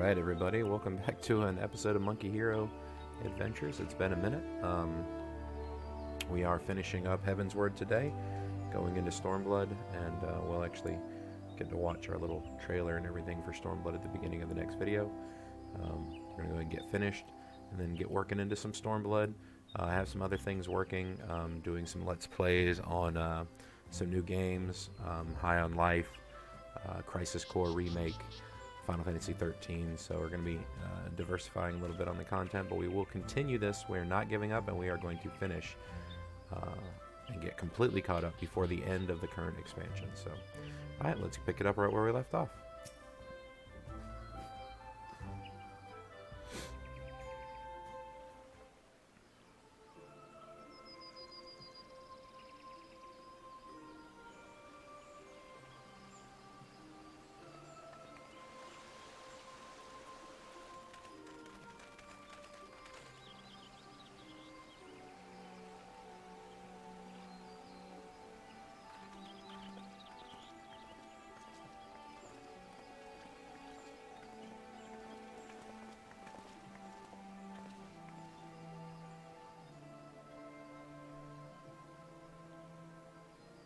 Alright everybody, welcome back to an episode of Monkey Hero Adventures. It's been a minute. We are finishing up Heavensward today, going into Stormblood, and we'll actually get to watch our little trailer and everything for Stormblood at the beginning of the next video. We're going to go ahead and get finished, and then get working into some Stormblood. I have some other things working, doing some Let's Plays on some new games, High on Life, Crisis Core Remake, Final Fantasy 13, so we're going to be diversifying a little bit on the content, but we will continue this. We're not giving up, and we are going to finish and get completely caught up before the end of the current expansion. So, alright, let's pick it up right where we left off.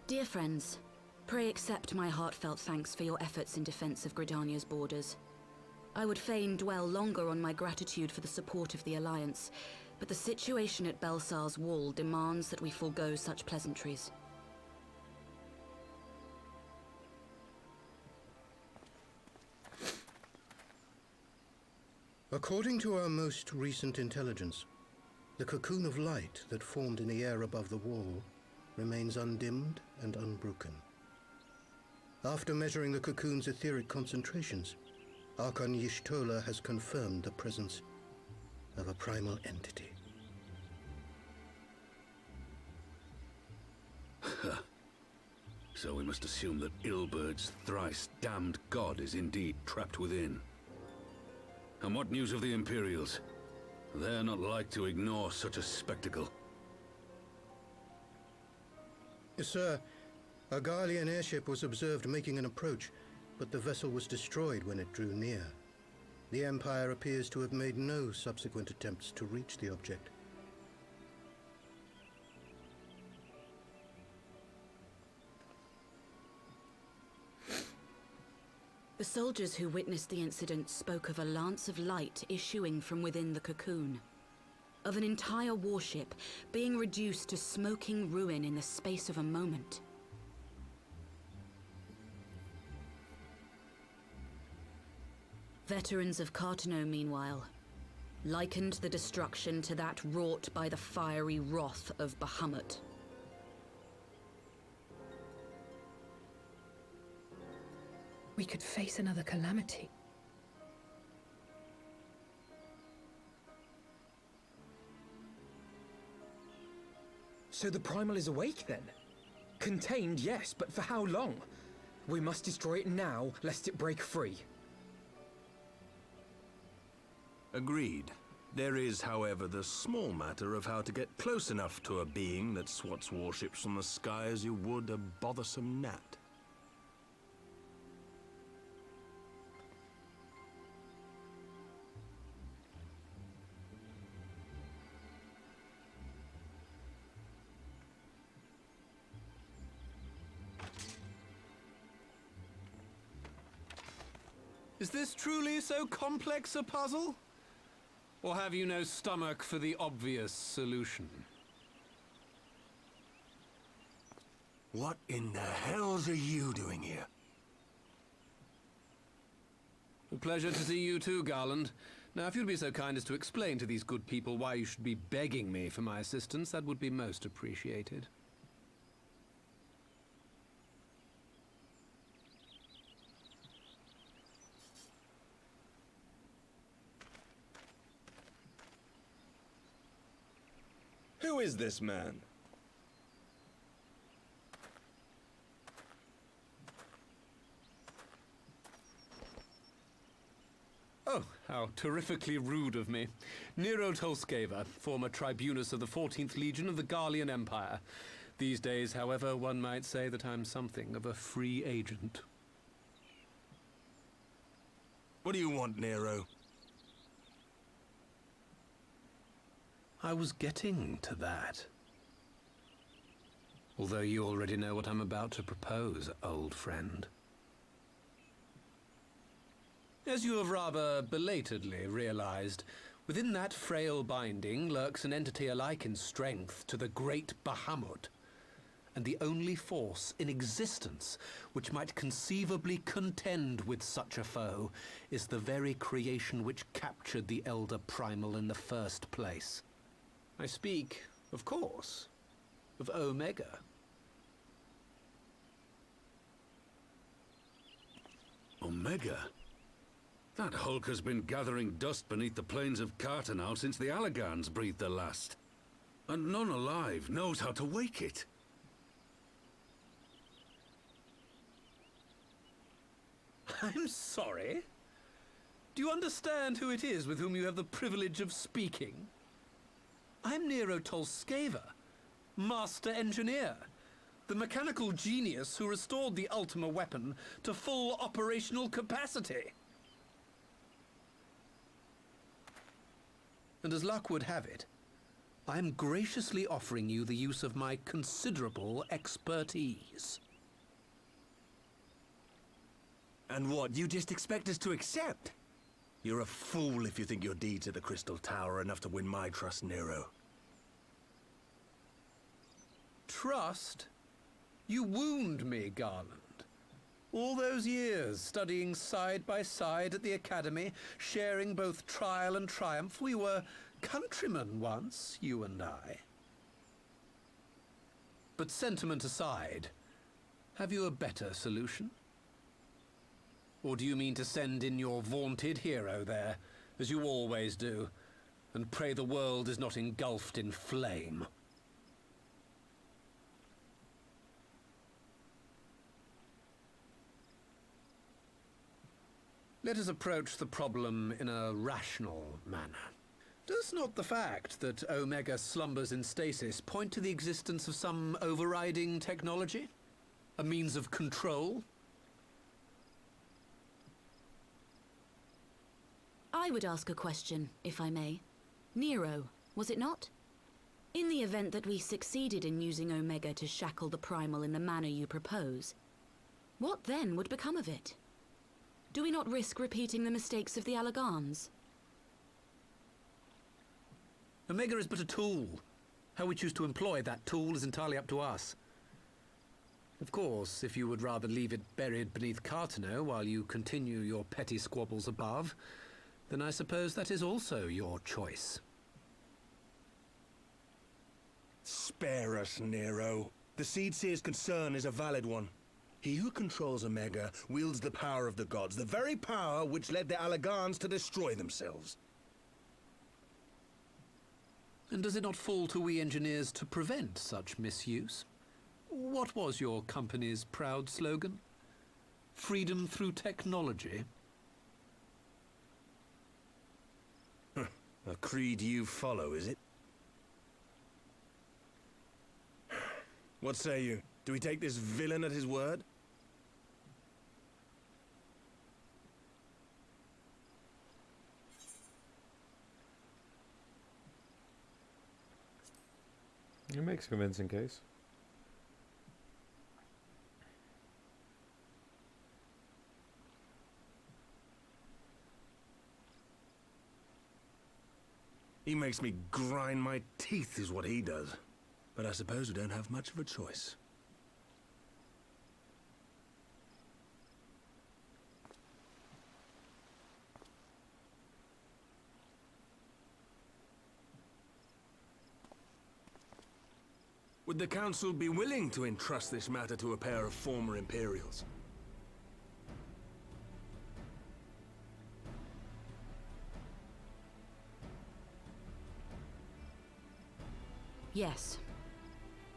Dear friends, pray accept my heartfelt thanks for your efforts in defense of Gridania's borders. I would fain dwell longer on my gratitude for the support of the Alliance, but the situation at Belsar's Wall demands that we forego such pleasantries. According to our most recent intelligence, the cocoon of light that formed in the air above the wall remains undimmed and unbroken. After measuring the cocoon's etheric concentrations, Archon Y'shtola has confirmed the presence of a primal entity. So we must assume that Ilbert's thrice-damned god is indeed trapped within. And what news of the Imperials? They're not like to ignore such a spectacle. Sir, a Garlean airship was observed making an approach, but the vessel was destroyed when it drew near. The Empire appears to have made no subsequent attempts to reach the object. The soldiers who witnessed the incident spoke of a lance of light issuing from within the cocoon, of an entire warship being reduced to smoking ruin in the space of a moment. Veterans of Cartano, meanwhile, likened the destruction to that wrought by the fiery wrath of Bahamut. We could face another calamity. So the Primal is awake then? Contained, yes, but for how long? We must destroy it now, lest it break free. Agreed. There is, however, the small matter of how to get close enough to a being that swats warships from the sky as you would a bothersome gnat. Is this truly so complex a puzzle? Or have you no stomach for the obvious solution? What in the hells are you doing here? A pleasure to see you too, Garland. Now, if you'd be so kind as to explain to these good people why you should be begging me for my assistance, that would be most appreciated. Who is this man? Oh, how terrifically rude of me. Nero Tolskeva, former tribunus of the 14th Legion of the Garlean Empire. These days, however, one might say that I'm something of a free agent. What do you want, Nero? I was getting to that. Although you already know what I'm about to propose, old friend. As you have rather belatedly realized, within that frail binding lurks an entity alike in strength to the great Bahamut, and the only force in existence which might conceivably contend with such a foe is the very creation which captured the Elder Primal in the first place. I speak, of course, of Omega. Omega? That hulk has been gathering dust beneath the plains of Cartanal since the Allagans breathed their last. And none alive knows how to wake it. I'm sorry. Do you understand who it is with whom you have the privilege of speaking? I'm Nero Tolskeva, Master Engineer, the mechanical genius who restored the Ultima weapon to full operational capacity. And as luck would have it, I am graciously offering you the use of my considerable expertise. And what, you just expect us to accept? You're a fool if you think your deeds at the Crystal Tower are enough to win my trust, Nero. Trust? You wound me, Garland. All those years, studying side by side at the Academy, sharing both trial and triumph, we were countrymen once, you and I. But sentiment aside, have you a better solution? Or do you mean to send in your vaunted hero there, as you always do, and pray the world is not engulfed in flame? Let us approach the problem in a rational manner. Does not the fact that Omega slumbers in stasis point to the existence of some overriding technology? A means of control? I would ask a question, if I may. Nero, was it not? In the event that we succeeded in using Omega to shackle the Primal in the manner you propose, what then would become of it? Do we not risk repeating the mistakes of the Allagans? Omega is but a tool. How we choose to employ that tool is entirely up to us. Of course, if you would rather leave it buried beneath Cartano while you continue your petty squabbles above, then I suppose that is also your choice. Spare us, Nero. The Seedseer's concern is a valid one. He who controls Omega wields the power of the gods, the very power which led the Allagans to destroy themselves. And does it not fall to we engineers to prevent such misuse? What was your company's proud slogan? Freedom through technology? A creed you follow, is it? What say you? Do we take this villain at his word? It makes a convincing case. He makes me grind my teeth, is what he does. But I suppose we don't have much of a choice. Would the Council be willing to entrust this matter to a pair of former Imperials? Yes.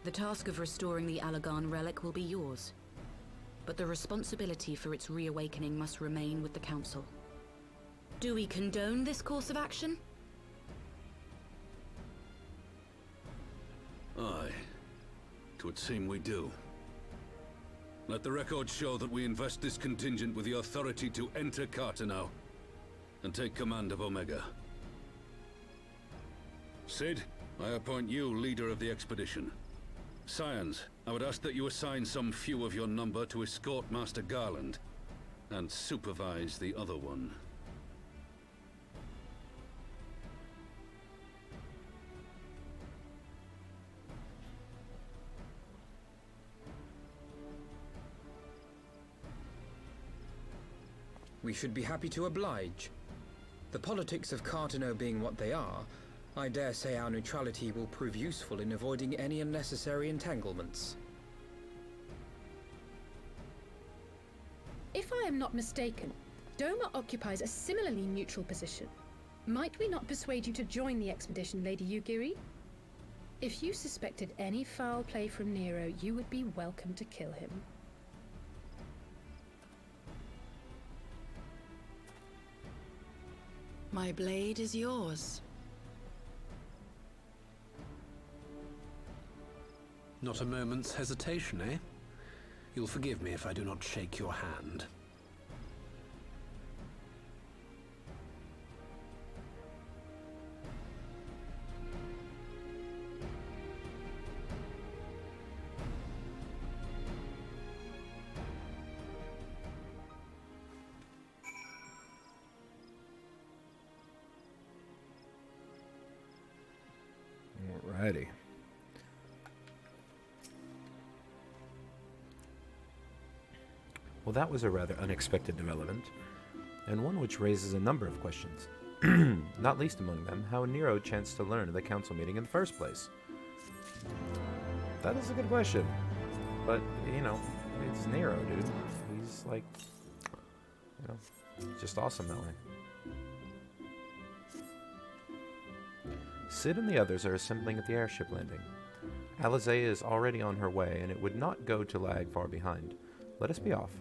The task of restoring the Allagan relic will be yours. But the responsibility for its reawakening must remain with the Council. Do we condone this course of action? Aye. 'Twould seem we do. Let the record show that we invest this contingent with the authority to enter Cartano, and take command of Omega. Cid, I appoint you leader of the expedition. Scions, I would ask that you assign some few of your number to escort Master Garland, and supervise the other one. We should be happy to oblige. The politics of Cartano being what they are, I dare say our neutrality will prove useful in avoiding any unnecessary entanglements. If I am not mistaken, Doma occupies a similarly neutral position. Might we not persuade you to join the expedition, Lady Yugiri? If you suspected any foul play from Nero, you would be welcome to kill him. My blade is yours. Not a moment's hesitation, eh? You'll forgive me if I do not shake your hand. Alrighty. Well, that was a rather unexpected development, and one which raises a number of questions. Not least among them, how Nero chanced to learn of the council meeting in the first place. That is a good question. But, you know, it's Nero, dude. He's like, you know, just awesome that way. Cid and the others are assembling at the airship landing. Alizé is already on her way, and it would not go to lag far behind. Let us be off.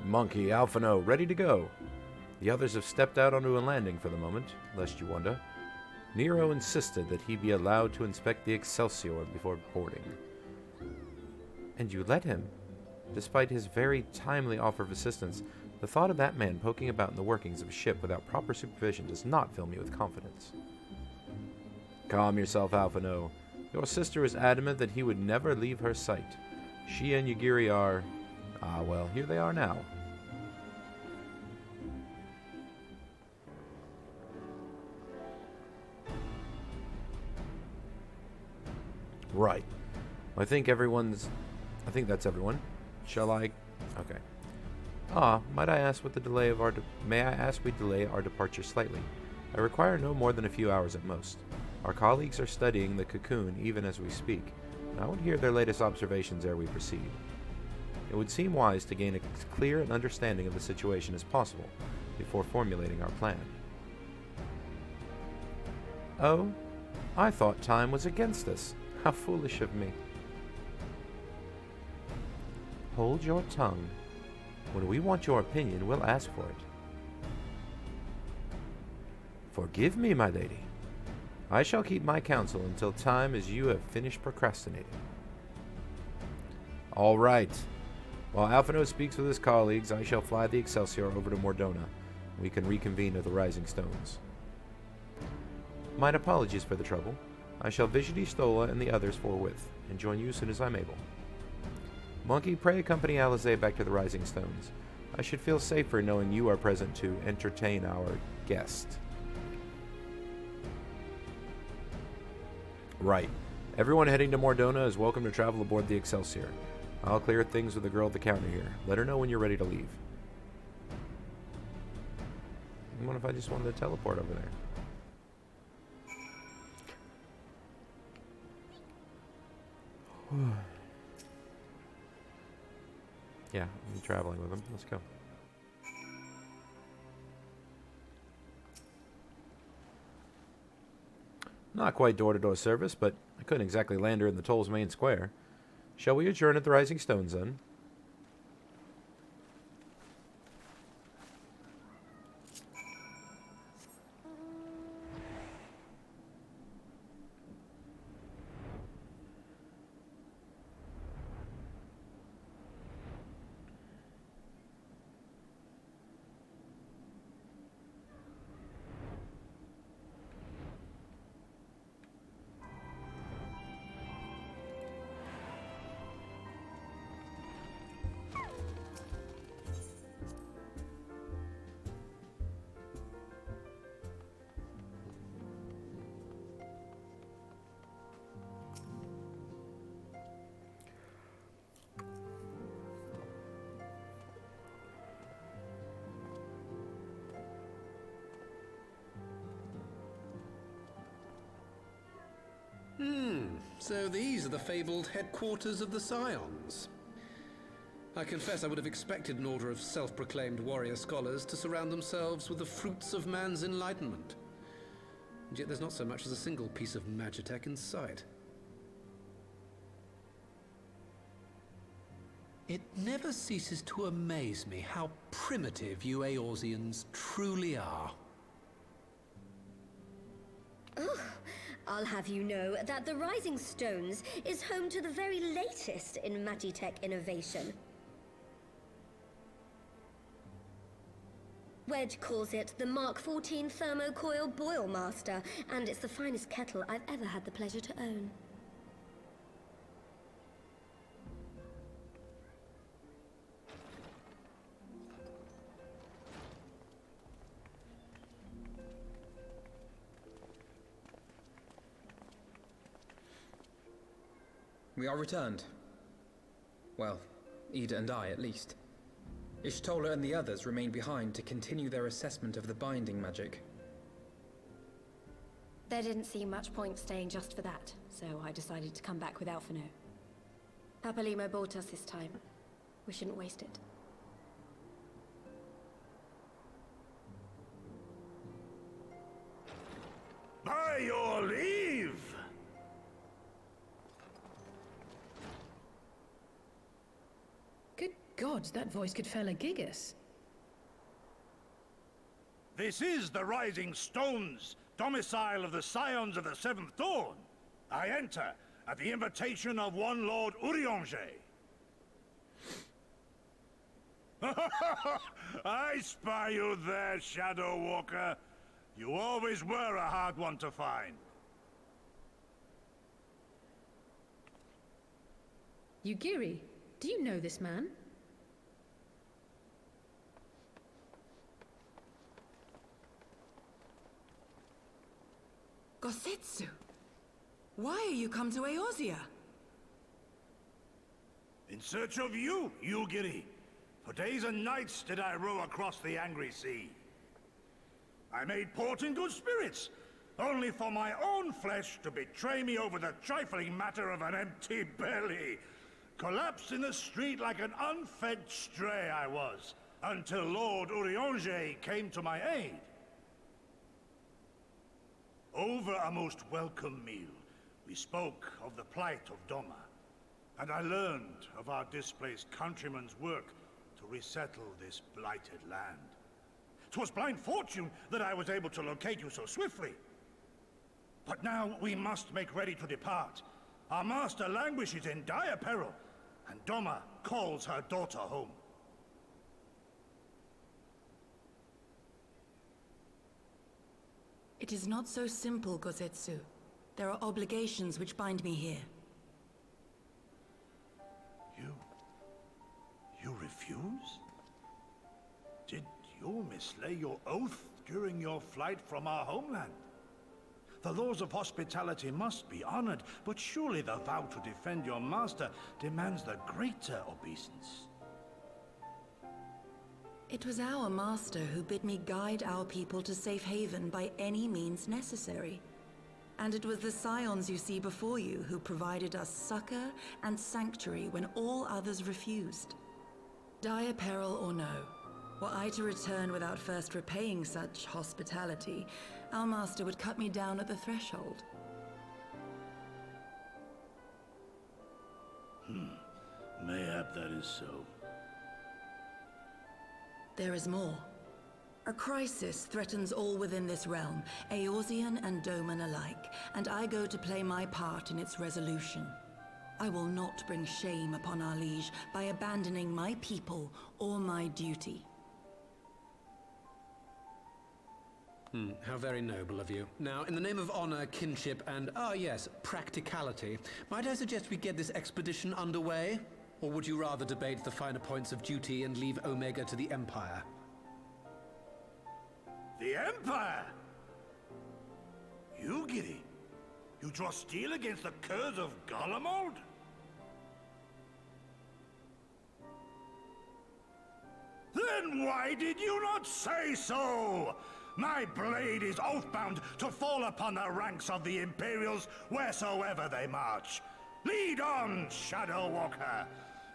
Monkey, Alphino, ready to go. The others have stepped out onto a landing for the moment, lest you wonder. Nero insisted that he be allowed to inspect the Excelsior before boarding. And you let him? Despite his very timely offer of assistance, the thought of that man poking about in the workings of a ship without proper supervision does not fill me with confidence. Calm yourself, Alphino. Your sister is adamant that he would never leave her sight. She and Yugiri are... Ah, well, here they are now. Right. I think that's everyone. Shall I? Okay. Might I ask what the delay of may I ask we delay our departure slightly? I require no more than a few hours at most. Our colleagues are studying the cocoon even as we speak, and I would hear their latest observations ere we proceed. It would seem wise to gain as clear an understanding of the situation as possible before formulating our plan. Oh, I thought time was against us. How foolish of me. Hold your tongue. When we want your opinion, we'll ask for it. Forgive me, my lady. I shall keep my counsel until time as you have finished procrastinating. All right. While Alphino speaks with his colleagues, I shall fly the Excelsior over to Mordona. We can reconvene at the Rising Stones. Mine apologies for the trouble. I shall visit Stola and the others forthwith, and join you as soon as I'm able. Monkey, pray accompany Alizé back to the Rising Stones. I should feel safer knowing you are present to entertain our guest. Right. Everyone heading to Mordona is welcome to travel aboard the Excelsior. I'll clear things with the girl at the counter here. Let her know when you're ready to leave. What if I just wanted to teleport over there? Yeah, I'm traveling with him. Let's go. Not quite door-to-door service, but I couldn't exactly land her in the toll's main square. Shall we adjourn at the Rising Stones, then? So these are the fabled headquarters of the Scions. I confess I would have expected an order of self-proclaimed warrior scholars to surround themselves with the fruits of man's enlightenment. And yet there's not so much as a single piece of magitech in sight. It never ceases to amaze me how primitive you Eorzeans truly are. Oh, I'll have you know that the Rising Stones is home to the very latest in magitech innovation. Wedge calls it the Mark 14 Thermocoil Boil Master, and it's the finest kettle I've ever had the pleasure to own. We are returned. Well, Ida and I, at least. Ishtola and the others remain behind to continue their assessment of the binding magic. There didn't seem much point staying just for that, so I decided to come back with Alphino. Papalimo bought us this time. We shouldn't waste it. By your leave! Good God, that voice could fell a gigas. This is the Rising Stones, domicile of the Scions of the Seventh Dawn. I enter at the invitation of one Lord Urianger. I spy you there, Shadow Walker. You always were a hard one to find. Yugiri, do you know this man? Gosetsu, why are you come to Eorzea? In search of you, Yugiri. For days and nights did I row across the angry sea. I made port in good spirits, only for my own flesh to betray me over the trifling matter of an empty belly. Collapsed in the street like an unfed stray I was, until Lord Urianger came to my aid. Over a most welcome meal, we spoke of the plight of Doma, and I learned of our displaced countrymen's work to resettle this blighted land. 'Twas blind fortune that I was able to locate you so swiftly. But now we must make ready to depart. Our master languishes in dire peril, and Doma calls her daughter home. It is not so simple, Gosetsu. There are obligations which bind me here. You refuse? Did you mislay your oath during your flight from our homeland? The laws of hospitality must be honored, but surely the vow to defend your master demands the greater obeisance. It was our master who bid me guide our people to safe haven by any means necessary. And it was the Scions you see before you who provided us succor and sanctuary when all others refused. Dire peril or no, were I to return without first repaying such hospitality, our master would cut me down at the threshold. Mayhap that is so. There is more. A crisis threatens all within this realm, Eorzean and Doman alike, and I go to play my part in its resolution. I will not bring shame upon our liege by abandoning my people or my duty. How very noble of you. Now, in the name of honor, kinship, and, yes, practicality, might I suggest we get this expedition underway? Or would you rather debate the finer points of duty and leave Omega to the Empire? The Empire? Yugiri, you draw steel against the curse of Garlemald? Then why did you not say so? My blade is oath-bound to fall upon the ranks of the Imperials wheresoever they march. Lead on, Shadow Walker,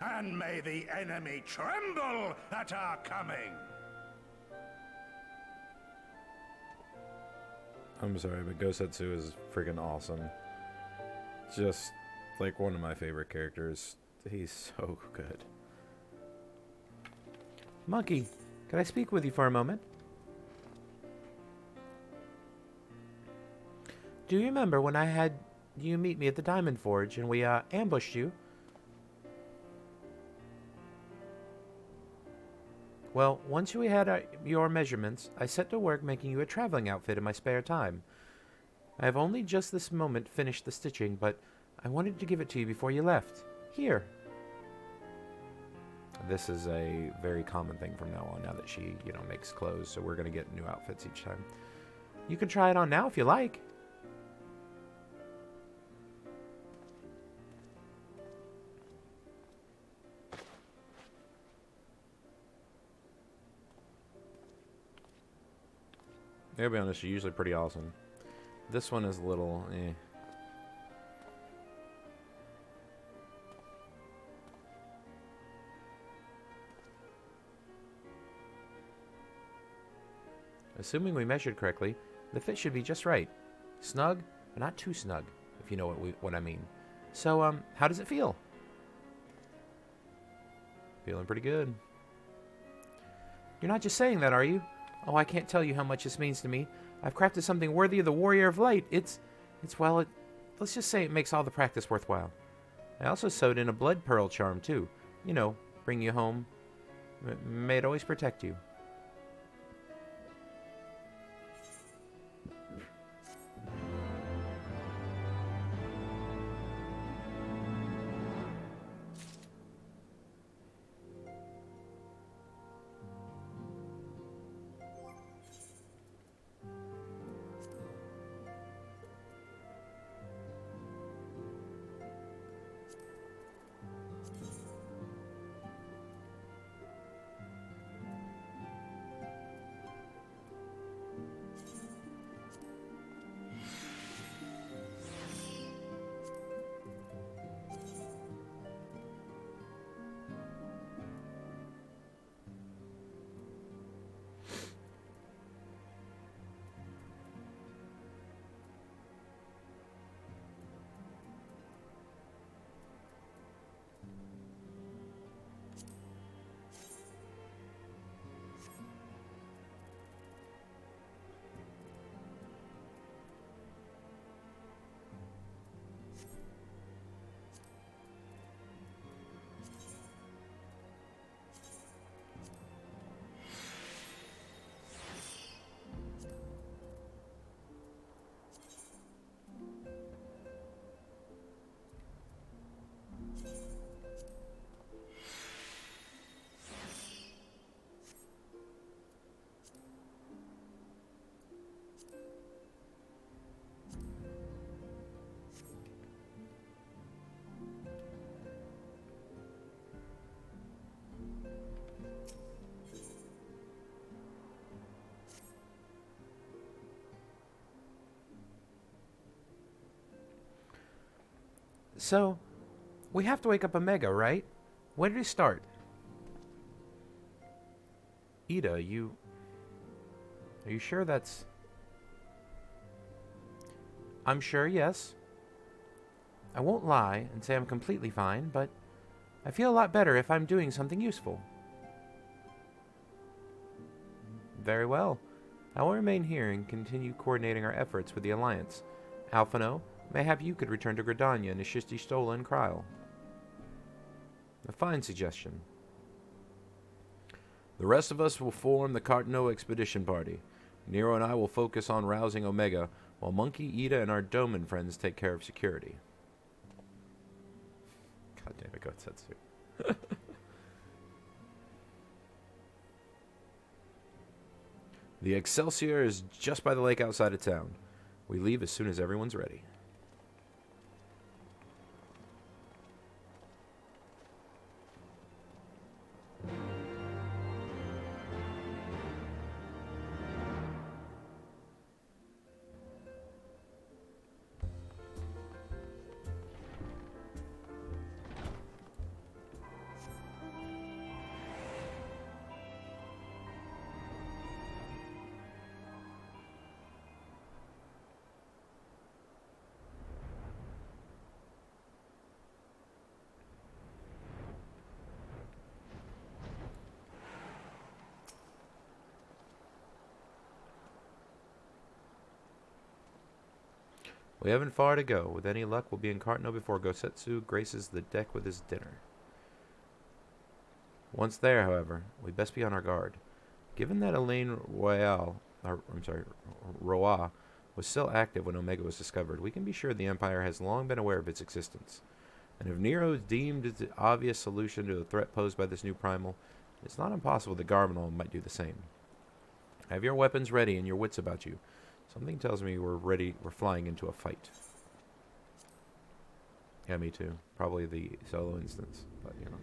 and may the enemy tremble at our coming. I'm sorry, but Gosetsu is freaking awesome. Just like one of my favorite characters. He's so good. Monkey, can I speak with you for a moment? Do you remember when I had you meet me at the Diamond Forge and we ambushed you? Well, once we had your measurements, I set to work making you a traveling outfit in my spare time. I have only just this moment finished the stitching, but I wanted to give it to you before you left. Here. This is a very common thing from now on, now that she, makes clothes, so we're going to get new outfits each time. You can try it on now if you like. To be honest, she's usually pretty awesome. This one is a little, eh. Assuming we measured correctly, the fit should be just right. Snug, but not too snug, if you know what I mean. So, how does it feel? Feeling pretty good. You're not just saying that, are you? Oh, I can't tell you how much this means to me. I've crafted something worthy of the Warrior of Light. Let's just say it makes all the practice worthwhile. I also sewed in a blood pearl charm, too. Bring you home. May it always protect you. So, we have to wake up Omega, right? When did we start? Ida, are you sure that's... I'm sure, yes. I won't lie and say I'm completely fine, but I feel a lot better if I'm doing something useful. Very well. I will remain here and continue coordinating our efforts with the Alliance. Alphino, mayhap you could return to Gridania and assist Stola and Kryl. A fine suggestion. The rest of us will form the Cartano Expedition Party. Nero and I will focus on rousing Omega, while Monkey, Ida, and our Doman friends take care of security. God damn it, Gotsetsu. The Excelsior is just by the lake outside of town. We leave as soon as everyone's ready. We haven't far to go. With any luck, we'll be in Cartno before Gosetsu graces the deck with his dinner. Once there, however, we best be on our guard. Given that Elaine Roa was still active when Omega was discovered, we can be sure the Empire has long been aware of its existence. And if Nero deemed it the obvious solution to the threat posed by this new primal, it's not impossible that Garminal might do the same. Have your weapons ready and your wits about you. Something tells me we're flying into a fight. Yeah, me too. Probably the solo instance, but you know.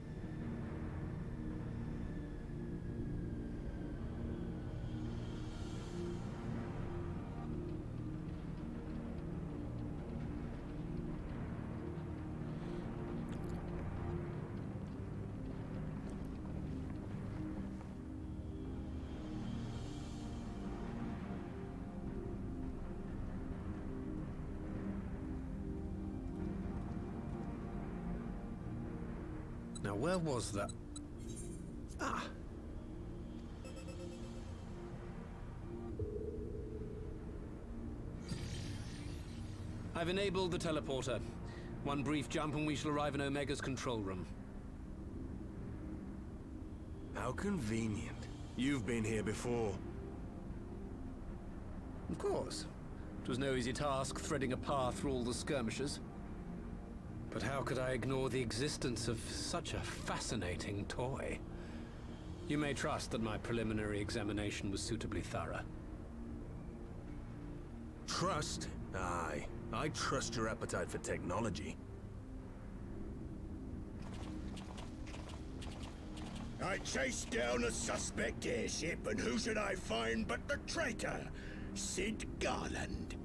Now, where was that? Ah! I've enabled the teleporter. One brief jump and we shall arrive in Omega's control room. How convenient. You've been here before. Of course. It was no easy task threading a path through all the skirmishes. But how could I ignore the existence of such a fascinating toy? You may trust that my preliminary examination was suitably thorough. Trust? Aye. I trust your appetite for technology. I chased down a suspect airship, and who should I find but the traitor, Sid Garland.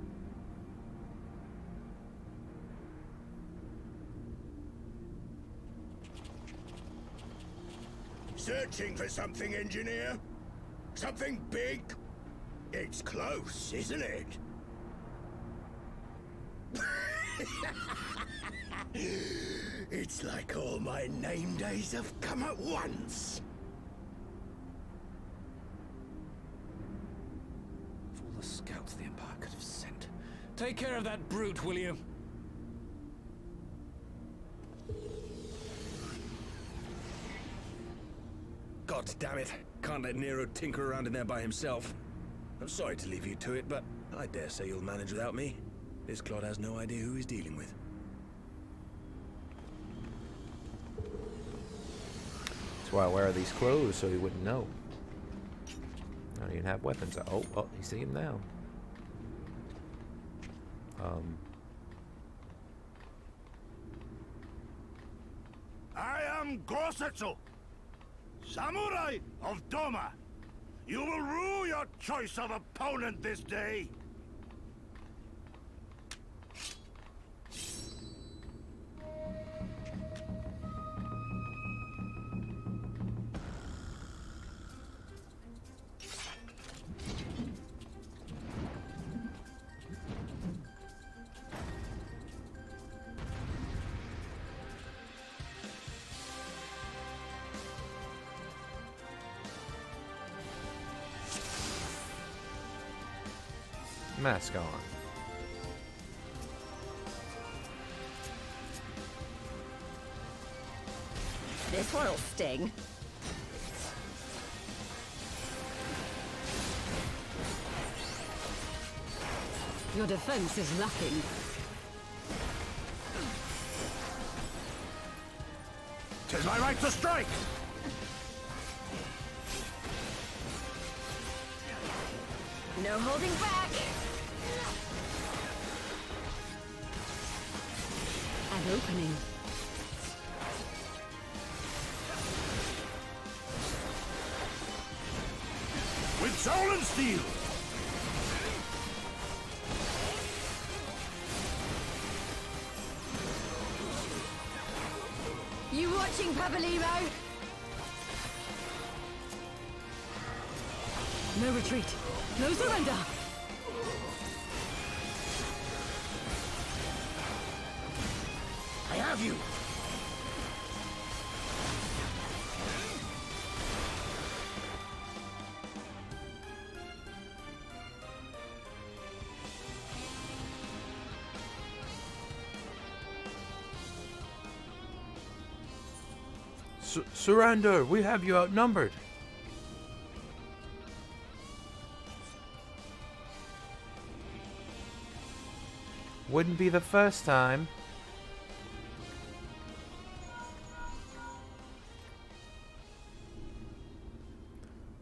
Searching for something, engineer? Something big? It's close, isn't it? It's like all my name days have come at once. Of all the scouts the Empire could have sent. Take care of that brute, will you? God damn it. Can't let Nero tinker around in there by himself. I'm sorry to leave you to it, but I dare say you'll manage without me. This clod has no idea who he's dealing with. That's why I wear these clothes, so he wouldn't know. I don't even have weapons. Oh, he's seeing them now. I am Gosetsu, Samurai of Doma. You will rue your choice of opponent this day. Mask on. This one'll sting. Your defense is lacking. Tis my right to strike! No holding back! An opening. With soul and steel! You watching, Pabalimo? No retreat. No surrender. I have you! Surrender! We have you outnumbered! Wouldn't be the first time.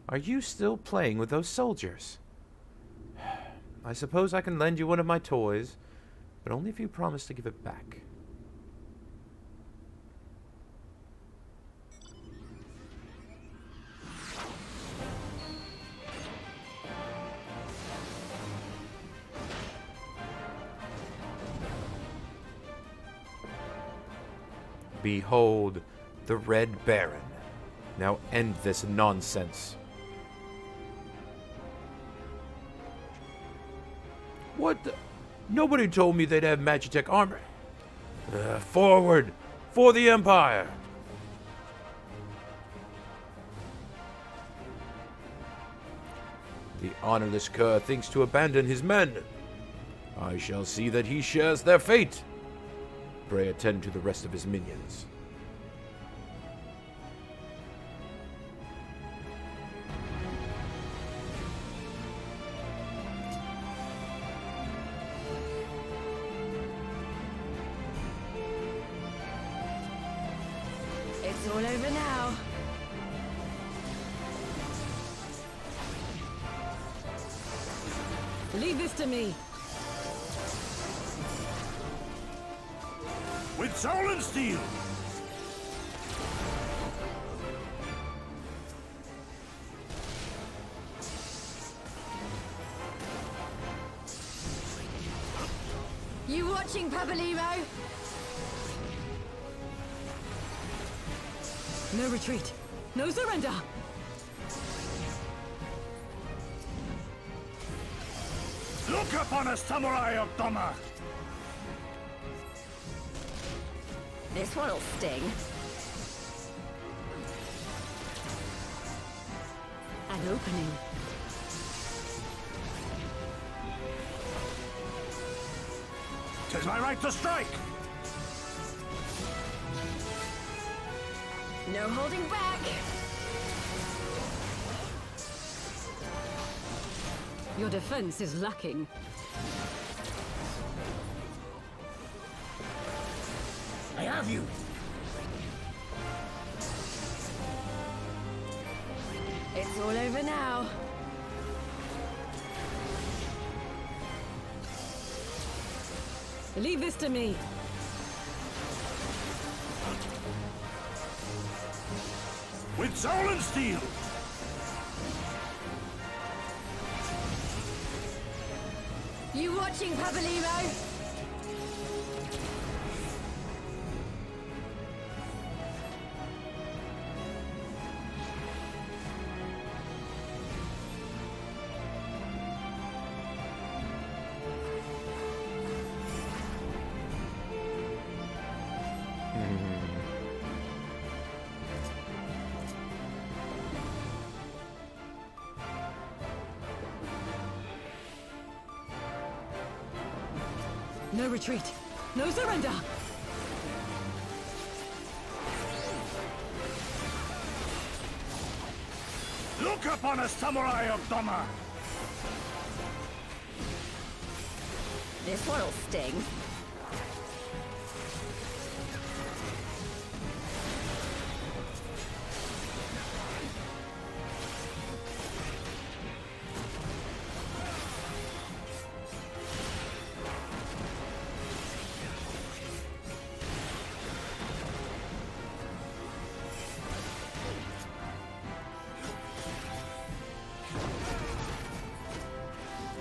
Are you still playing with those soldiers? I suppose I can lend you one of my toys, but only if you promise to give it back. Behold, the Red Baron. Now end this nonsense. What the? Nobody told me they'd have Magitech armor. Forward! For the Empire! The honorless cur thinks to abandon his men. I shall see that he shares their fate. Pray attend to the rest of his minions. It's all over now. Leave this to me. With soul and steel! You watching, Pabalimo? No retreat. No surrender. Look upon us, samurai of Doma! This one'll sting. An opening. Tis my right to strike! No holding back. Your defense is lacking. I have you! It's all over now. Leave this to me. With soul and steel! You watching, Pabalimo? No retreat. No surrender. Look upon us, samurai of Doma! This one'll sting.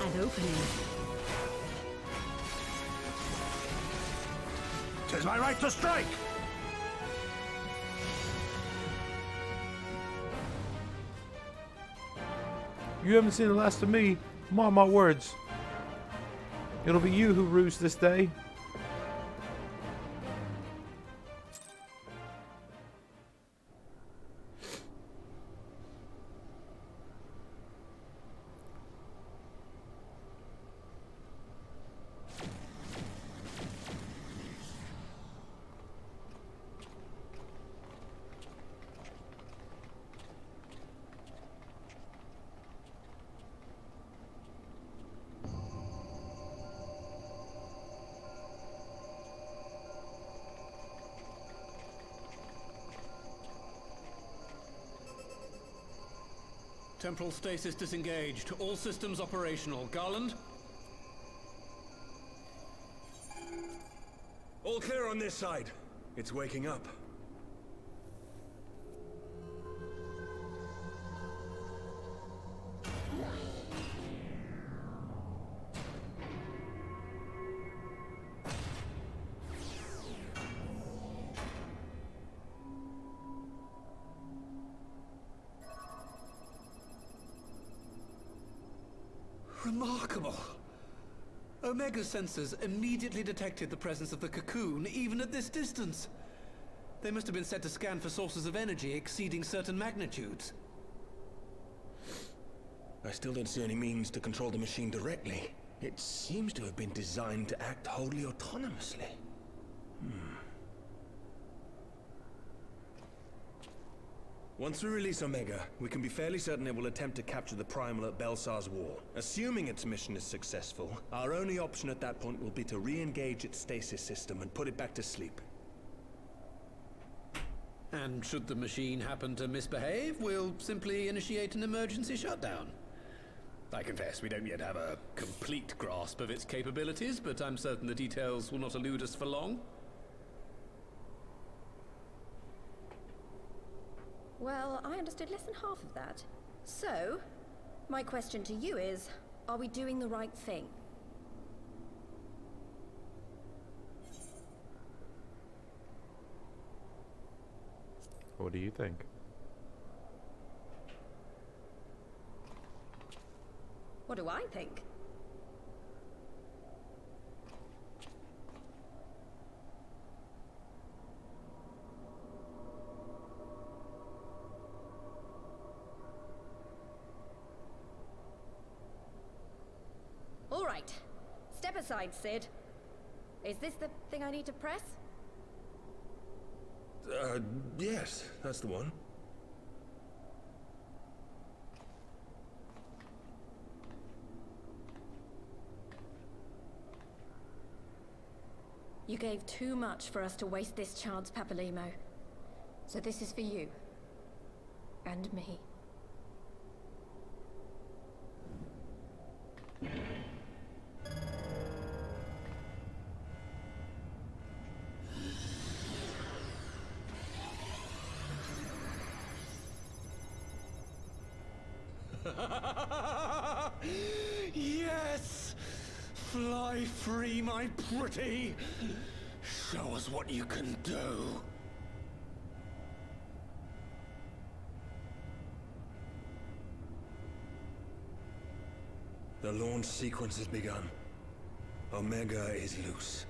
An opening. Tis my right to strike! You haven't seen the last of me. Mark my words. It'll be you who rues this day. Temporal stasis disengaged. All systems operational. Garland? All clear on this side. It's waking up. Remarkable. Omega sensors immediately detected the presence of the cocoon, even at this distance. They must have been set to scan for sources of energy exceeding certain magnitudes. I still don't see any means to control the machine directly. It seems to have been designed to act wholly autonomously. Once we release Omega, we can be fairly certain it will attempt to capture the Primal at Belsar's Wall. Assuming its mission is successful, our only option at that point will be to re-engage its stasis system and put it back to sleep. And should the machine happen to misbehave, we'll simply initiate an emergency shutdown. I confess we don't yet have a complete grasp of its capabilities, but I'm certain the details will not elude us for long. Well, I understood less than half of that. So, my question to you is, are we doing the right thing? What do you think? What do I think? All right. Step aside, Sid. Is this the thing I need to press? Yes, that's the one. You gave too much for us to waste this chance, Papalimo. So this is for you. And me. Yes! Fly free, my pretty! Show us what you can do. The launch sequence has begun. Omega is loose.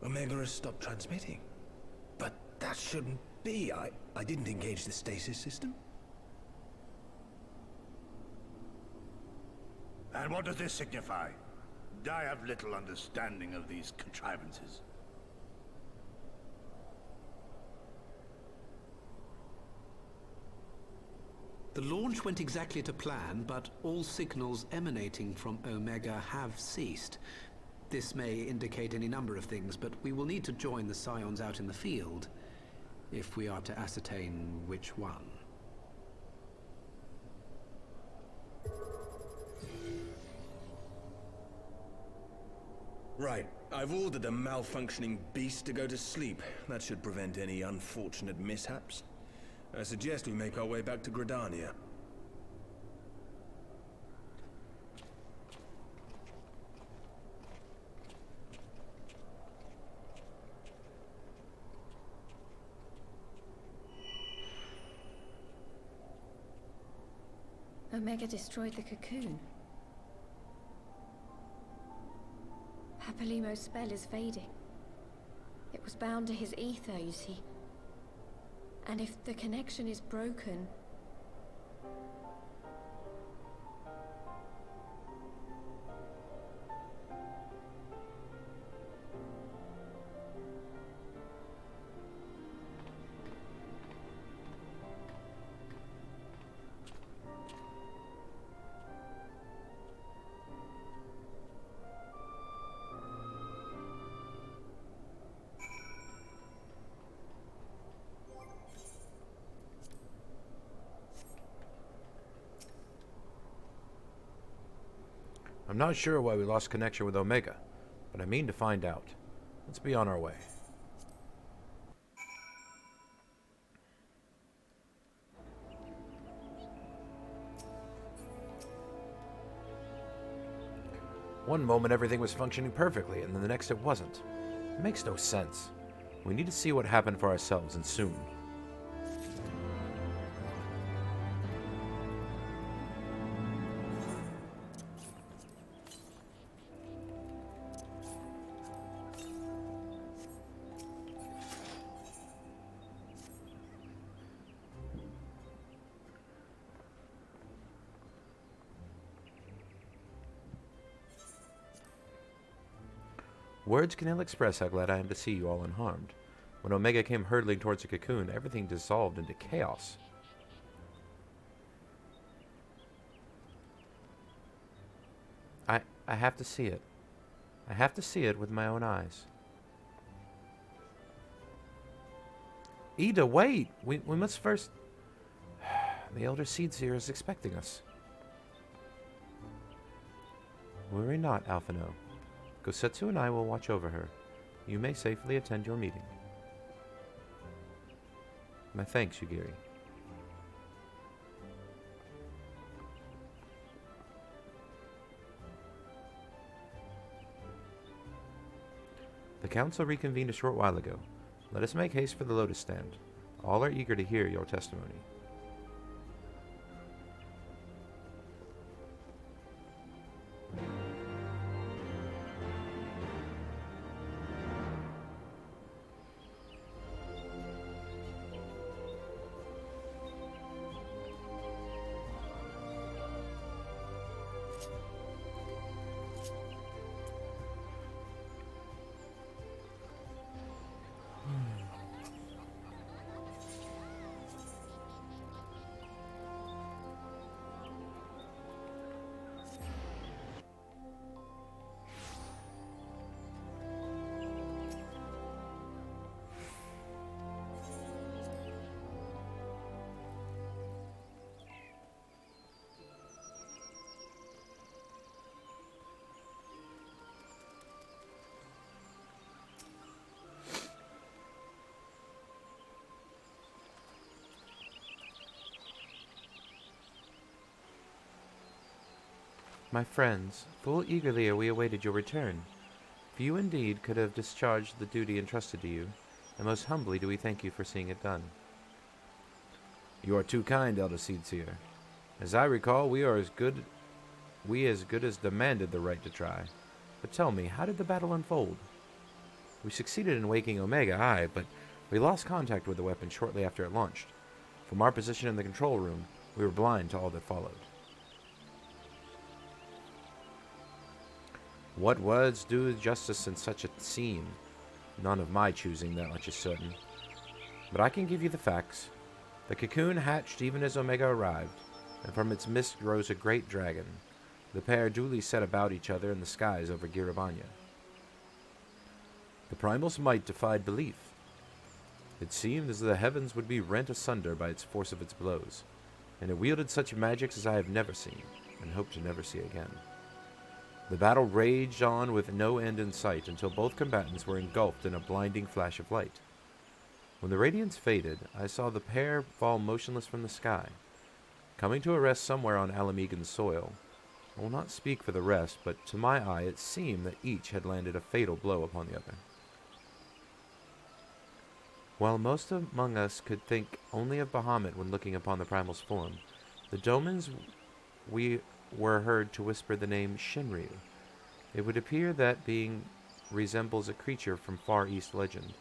Omega has stopped transmitting. But that shouldn't be. I didn't engage the stasis system. And what does this signify? I have little understanding of these contrivances. The launch went exactly to plan, but all signals emanating from Omega have ceased. This may indicate any number of things, but we will need to join the Scions out in the field if we are to ascertain which one. Right. I've ordered the malfunctioning beast to go to sleep. That should prevent any unfortunate mishaps. I suggest we make our way back to Gridania. Omega destroyed the cocoon. Papalimo's spell is fading. It was bound to his ether, you see. And if the connection is broken... I'm not sure why we lost connection with Omega, but I mean to find out. Let's be on our way. One moment everything was functioning perfectly, and then the next it wasn't. It makes no sense. We need to see what happened for ourselves, and soon. Words can ill express how glad I am to see you all unharmed. When Omega came hurtling towards the cocoon, everything dissolved into chaos. I have to see it. I have to see it with my own eyes. Ida, wait! We must first... The Elder Seedseer is expecting us. Worry not, Alphino. Gosetsu and I will watch over her. You may safely attend your meeting. My thanks, Yugiri. The council reconvened a short while ago. Let us make haste for the Lotus Stand. All are eager to hear your testimony. My friends, full eagerly we awaited your return. Few indeed could have discharged the duty entrusted to you, and most humbly do we thank you for seeing it done. You are too kind, Elder Seedseer. As I recall, we as good as demanded the right to try. But tell me, how did the battle unfold? We succeeded in waking Omega, aye, but we lost contact with the weapon shortly after it launched. From our position in the control room, we were blind to all that followed. What words do justice in such a scene? None of my choosing, that much is certain. But I can give you the facts. The cocoon hatched even as Omega arrived, and from its mist rose a great dragon. The pair duly set about each other in the skies over Girabanya. The primal's might defied belief. It seemed as though the heavens would be rent asunder by its force of its blows, and it wielded such magics as I have never seen, and hope to never see again. The battle raged on with no end in sight until both combatants were engulfed in a blinding flash of light. When the radiance faded, I saw the pair fall motionless from the sky, coming to a rest somewhere on Alamegan's soil. I will not speak for the rest, but to my eye it seemed that each had landed a fatal blow upon the other. While most among us could think only of Bahamut when looking upon the primal's form, the Domans we were heard to whisper the name Shinryu. It would appear that being resembles a creature from Far East legend,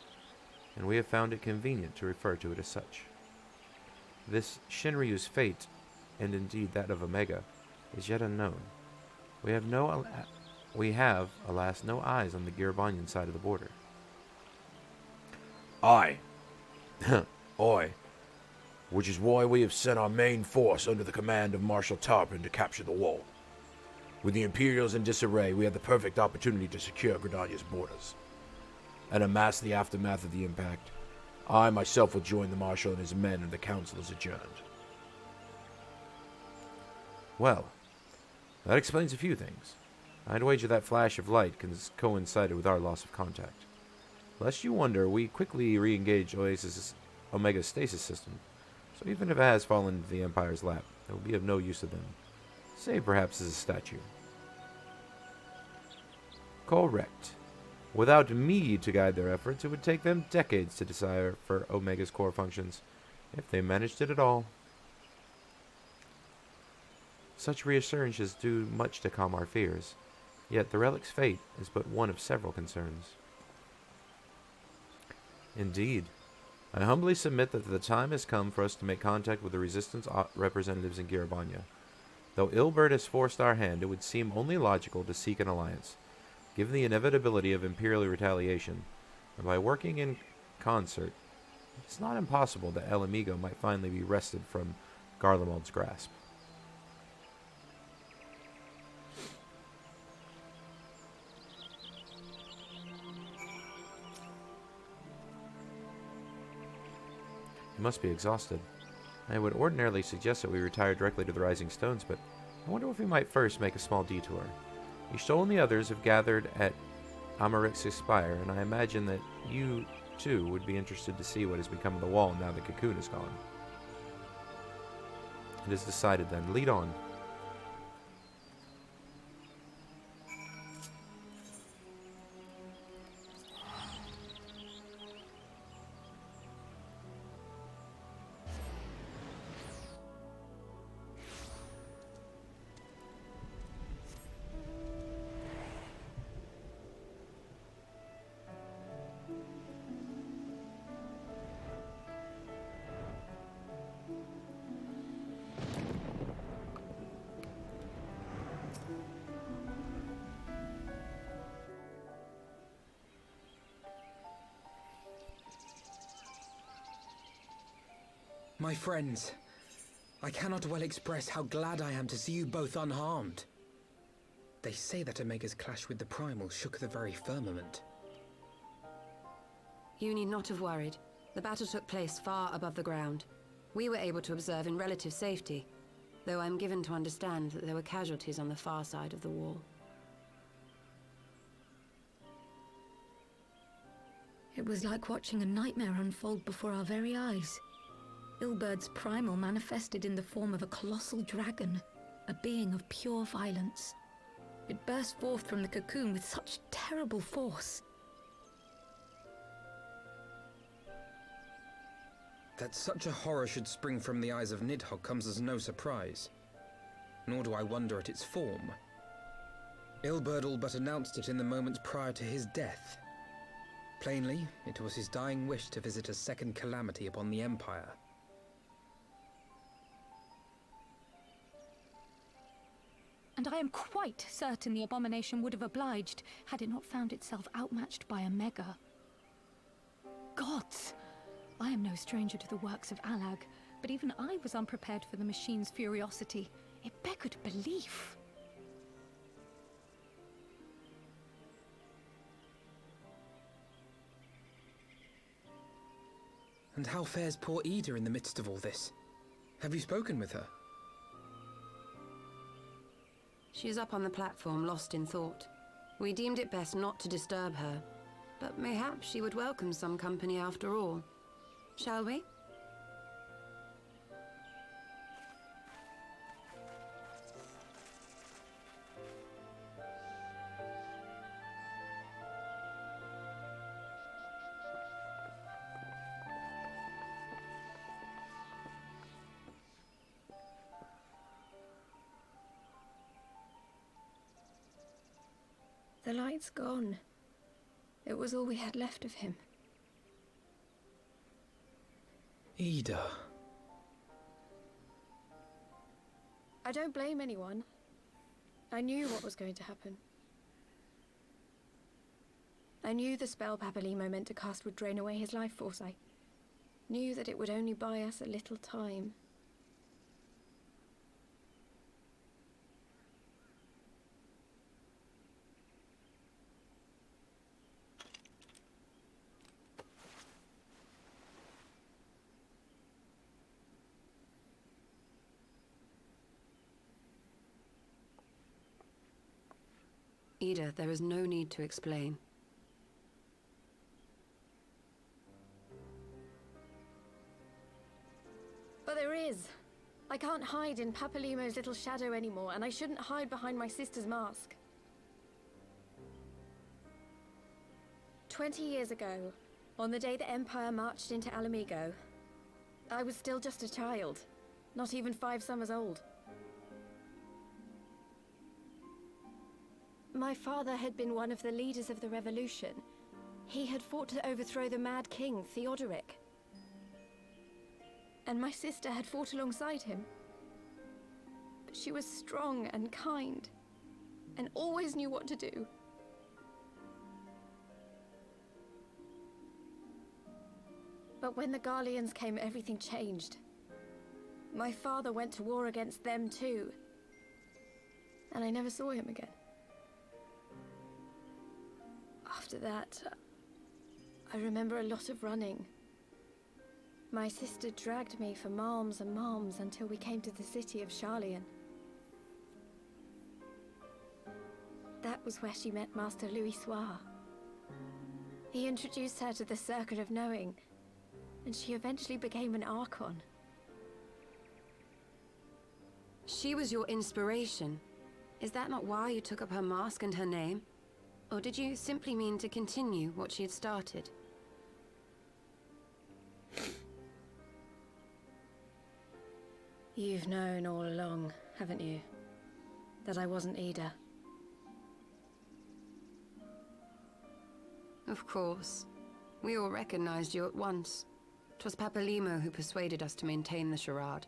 and we have found it convenient to refer to it as such. This Shinryu's fate, and indeed that of Omega, is yet unknown. We have, alas, no eyes on the Girabanyan side of the border. Aye. Aye. Which is why we have sent our main force under the command of Marshal Tarpon to capture the wall. With the Imperials in disarray, we have the perfect opportunity to secure Gridanya's borders. And amass the aftermath of the impact, I myself will join the Marshal and his men, and the Council is adjourned. Well, that explains a few things. I'd wager that flash of light coincided with our loss of contact. Lest you wonder, we quickly re-engaged Omega's stasis system, so even if it has fallen into the Empire's lap, it will be of no use to them, save perhaps as a statue. Correct. Without me to guide their efforts, it would take them decades to decipher Omega's core functions, if they managed it at all. Such reassurances do much to calm our fears, yet the relic's fate is but one of several concerns. Indeed. I humbly submit that the time has come for us to make contact with the Resistance representatives in Girabanya. Though Ilbert has forced our hand, it would seem only logical to seek an alliance, given the inevitability of Imperial retaliation, and by working in concert, it's not impossible that El Amigo might finally be wrested from Garlemald's grasp. You must be exhausted. I would ordinarily suggest that we retire directly to the Rising Stones, but I wonder if we might first make a small detour. Ishol and the others have gathered at Amarix's Spire, and I imagine that you, too, would be interested to see what has become of the wall now the cocoon is gone. It is decided then. Lead on. My friends, I cannot well express how glad I am to see you both unharmed. They say that Omega's clash with the Primal shook the very firmament. You need not have worried. The battle took place far above the ground. We were able to observe in relative safety, though I'm given to understand that there were casualties on the far side of the wall. It was like watching a nightmare unfold before our very eyes. Ilberd's primal manifested in the form of a colossal dragon, a being of pure violence. It burst forth from the cocoon with such terrible force. That such a horror should spring from the eyes of Nidhogg comes as no surprise. Nor do I wonder at its form. Ilberd all but announced it in the moments prior to his death. Plainly, it was his dying wish to visit a second calamity upon the Empire. And I am quite certain the abomination would have obliged had it not found itself outmatched by a mega. Gods! I am no stranger to the works of Alag, but even I was unprepared for the machine's furiosity. It beggared belief. And how fares poor Ida in the midst of all this? Have you spoken with her? She is up on the platform, lost in thought. We deemed it best not to disturb her, but mayhap she would welcome some company after all. Shall we? The light's gone. It was all we had left of him. Ida. I don't blame anyone. I knew what was going to happen. I knew the spell Papalimo meant to cast would drain away his life force. I knew that it would only buy us a little time. Ida, there is no need to explain. But there is. I can't hide in Papalimo's little shadow anymore, and I shouldn't hide behind my sister's mask. 20 years ago, on the day the Empire marched into Alamigo, I was still just a child, not even 5 summers old. My father had been one of the leaders of the revolution. He had fought to overthrow the Mad King, Theodoric. And my sister had fought alongside him. But she was strong and kind, and always knew what to do. But when the Garleans came, everything changed. My father went to war against them too, and I never saw him again. After that, I remember a lot of running. My sister dragged me for malms and malms until we came to the city of Sharlayan. That was where she met Master Louis Soir. He introduced her to the Circle of Knowing, and she eventually became an Archon. She was your inspiration. Is that not why you took up her mask and her name? Or did you simply mean to continue what she had started? You've known all along, haven't you? That I wasn't Ida. Of course. We all recognized you at once. 'Twas Papalimo who persuaded us to maintain the charade.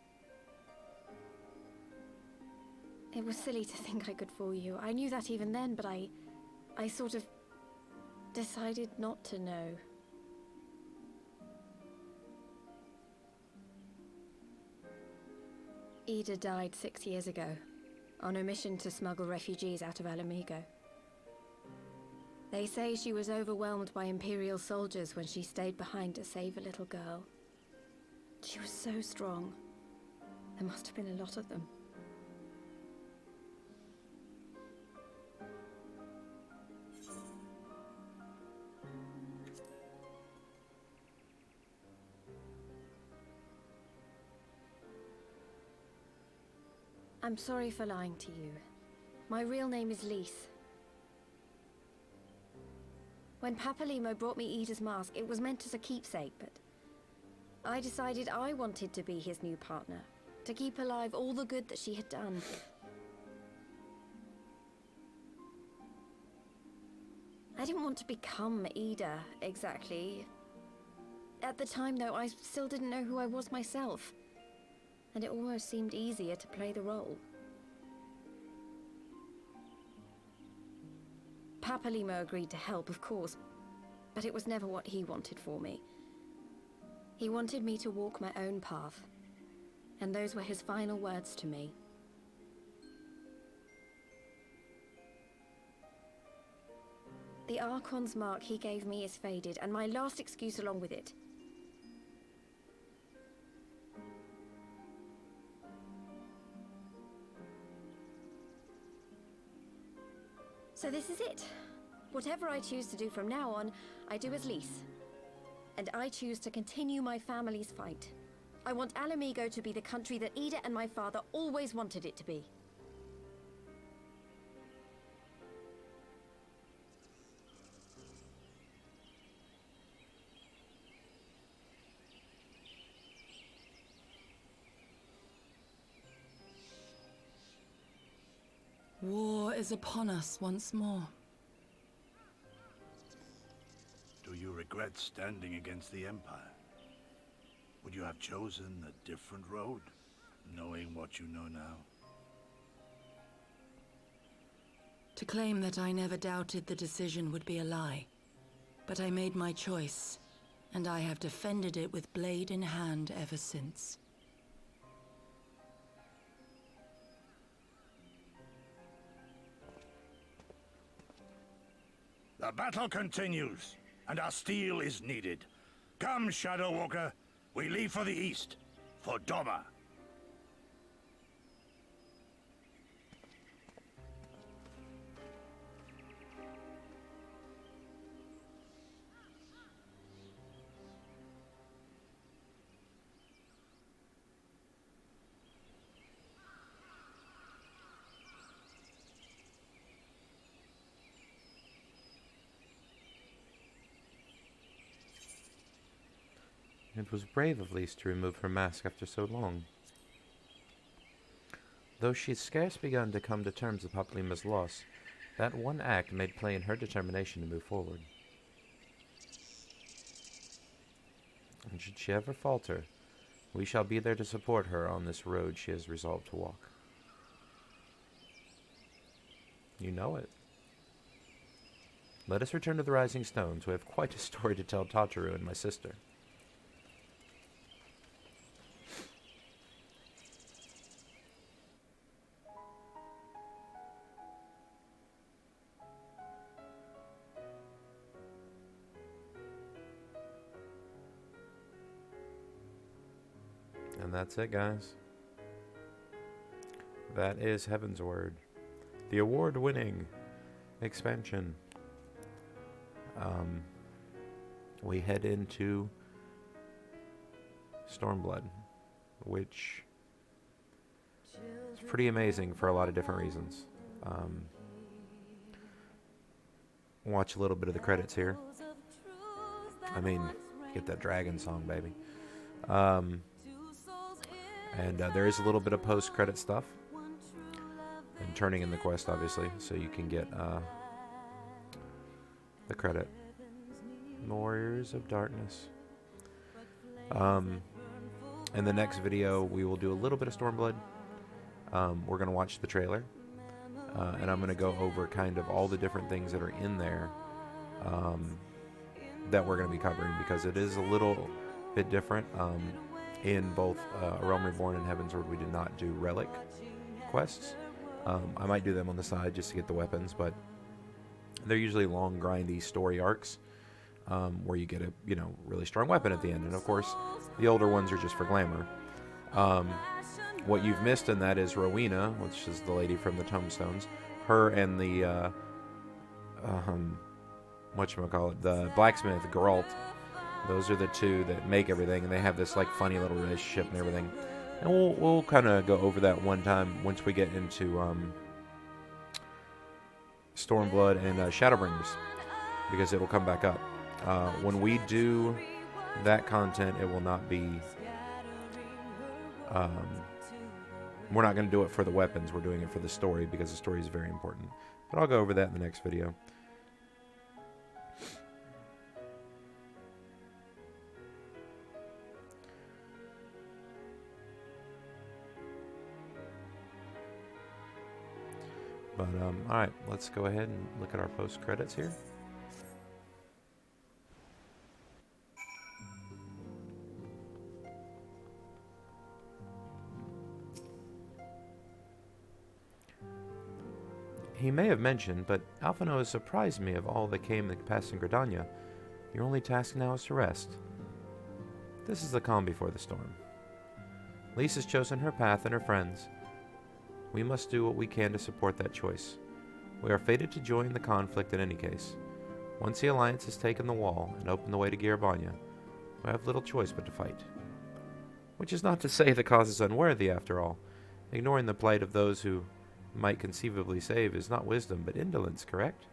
It was silly to think I could fool you. I knew that even then, but I sort of decided not to know. Ida died 6 years ago, on a mission to smuggle refugees out of Alamigo. They say she was overwhelmed by Imperial soldiers when she stayed behind to save a little girl. She was so strong. There must have been a lot of them. I'm sorry for lying to you. My real name is Lise. When Papalimo brought me Ida's mask, it was meant as a keepsake, but I decided I wanted to be his new partner, to keep alive all the good that she had done. I didn't want to become Ida, exactly. At the time, though, I still didn't know who I was myself. And it almost seemed easier to play the role. Papalimo agreed to help, of course, but it was never what he wanted for me. He wanted me to walk my own path, and those were his final words to me. The Archon's mark he gave me is faded, and my last excuse along with it. So this is it. Whatever I choose to do from now on, I do as Lys. And I choose to continue my family's fight. I want Alamigo to be the country that Ida and my father always wanted it to be. War is upon us once more. Do you regret standing against the Empire? Would you have chosen a different road, knowing what you know now? To claim that I never doubted the decision would be a lie. But I made my choice, and I have defended it with blade in hand ever since. The battle continues, and our steel is needed. Come, Shadow Walker, we leave for the east, for Doma. It was brave of Lys to remove her mask after so long. Though she had scarce begun to come to terms with Papalima's loss, that one act made plain her determination to move forward. And should she ever falter, we shall be there to support her on this road she has resolved to walk. You know it. Let us return to the Rising Stones. We have quite a story to tell Tataru and my sister. And that's it, guys. That is Heavensward, the award-winning expansion. We head into Stormblood, which is pretty amazing for a lot of different reasons. Watch a little bit of the credits here. I mean, get that dragon song, baby. And there is a little bit of post-credit stuff. And turning in the quest, obviously, so you can get the credit. Warriors of Darkness. In the next video, we will do a little bit of Stormblood. We're going to watch the trailer. And I'm going to go over kind of all the different things that are in there that we're going to be covering, because it is a little bit different. In both A Realm Reborn and Heavensward, we did not do relic quests. I might do them on the side just to get the weapons, but they're usually long, grindy story arcs where you get a really strong weapon at the end. And of course, the older ones are just for glamour. What you've missed in that is Rowena, which is the lady from the Tombstones. Her and the whatchamacallit, the blacksmith, Geralt. Those are the two that make everything, and they have this like funny little relationship and everything. And we'll kind of go over that one time once we get into Stormblood and Shadowbringers, because it will come back up. When we do that content, it will not be... we're not going to do it for the weapons, we're doing it for the story, because the story is very important. But I'll go over that in the next video. But, alright, let's go ahead and look at our post-credits here. He may have mentioned, but Alphino has surprised me of all that came that passed in Gridania. Your only task now is to rest. This is the calm before the storm. Lise has chosen her path and her friends. We must do what we can to support that choice. We are fated to join the conflict in any case. Once the Alliance has taken the wall and opened the way to Girabanya, we have little choice but to fight. Which is not to say the cause is unworthy, after all. Ignoring the plight of those who might conceivably save is not wisdom, but indolence, correct?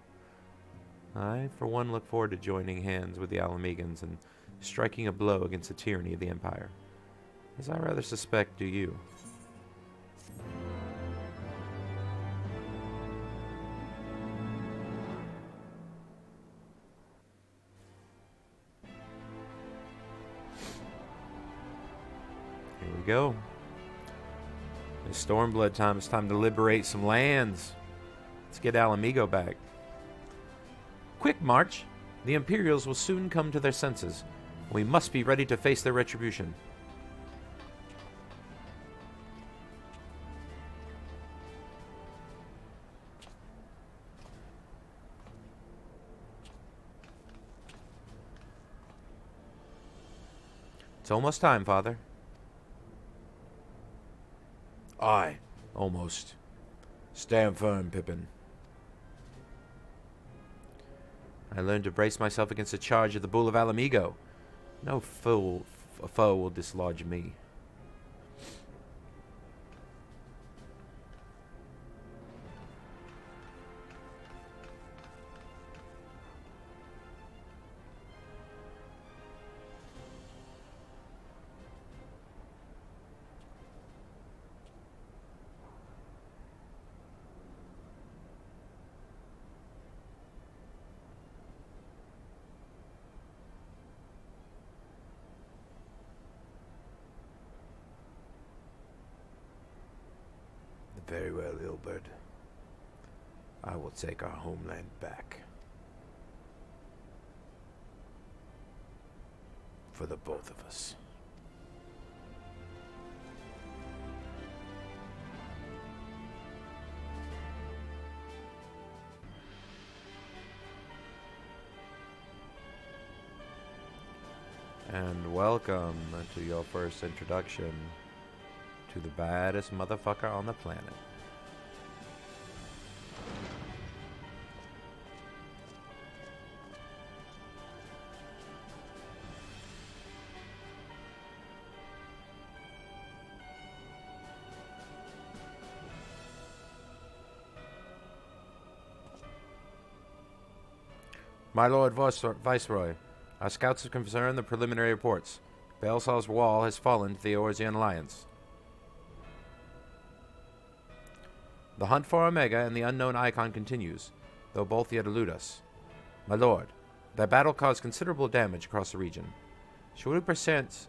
I, for one, look forward to joining hands with the Alamegans and striking a blow against the tyranny of the Empire. As I rather suspect do you. Here we go. It's Stormblood time. It's time to liberate some lands. Let's get Alamigo back. Quick march! The Imperials will soon come to their senses. We must be ready to face their retribution. It's almost time, Father. Aye, almost. Stand firm, Pippin. I learned to brace myself against the charge of the Bull of Alamigo. No foe will dislodge me. Very well, Ilberd. I will take our homeland back. For the both of us. And welcome to your first introduction to the baddest motherfucker on the planet. My Lord Viceroy, our scouts have confirmed the preliminary reports. Baelsal's wall has fallen to the Eorzean Alliance. The hunt for Omega and the unknown Icon continues, though both yet elude us. My lord, that battle caused considerable damage across the region. Should we perchance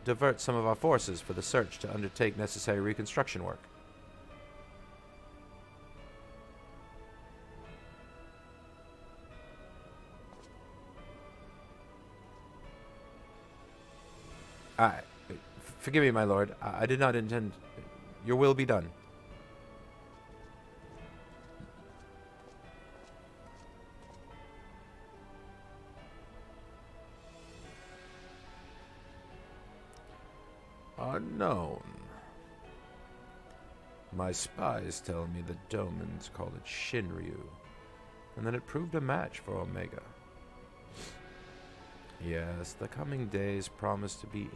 divert some of our forces for the search to undertake necessary reconstruction work? Forgive me, my lord. I did not intend... Your will be done. Unknown. My spies tell me the Domans call it Shinryu, and that it proved a match for Omega. Yes, the coming days promise to be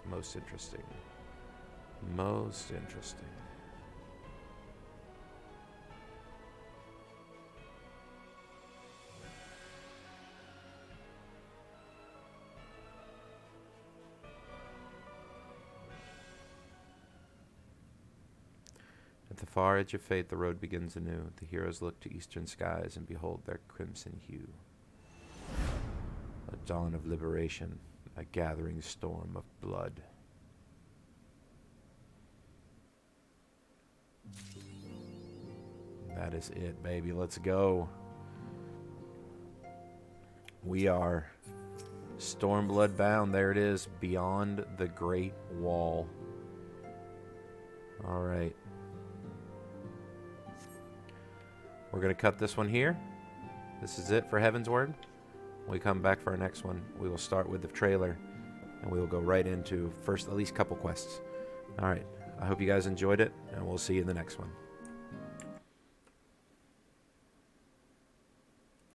most interesting. Most interesting. At the far edge of fate, the road begins anew. The heroes look to eastern skies and behold their crimson hue. A dawn of liberation, a gathering storm of blood. That is it, baby. Let's go. We are Stormblood bound. There it is. Beyond the Great Wall. Alright. We're going to cut this one here. This is it for Heavensward. When we come back for our next one, we will start with the trailer. And we will go right into first at least couple quests. Alright. I hope you guys enjoyed it. And we'll see you in the next one.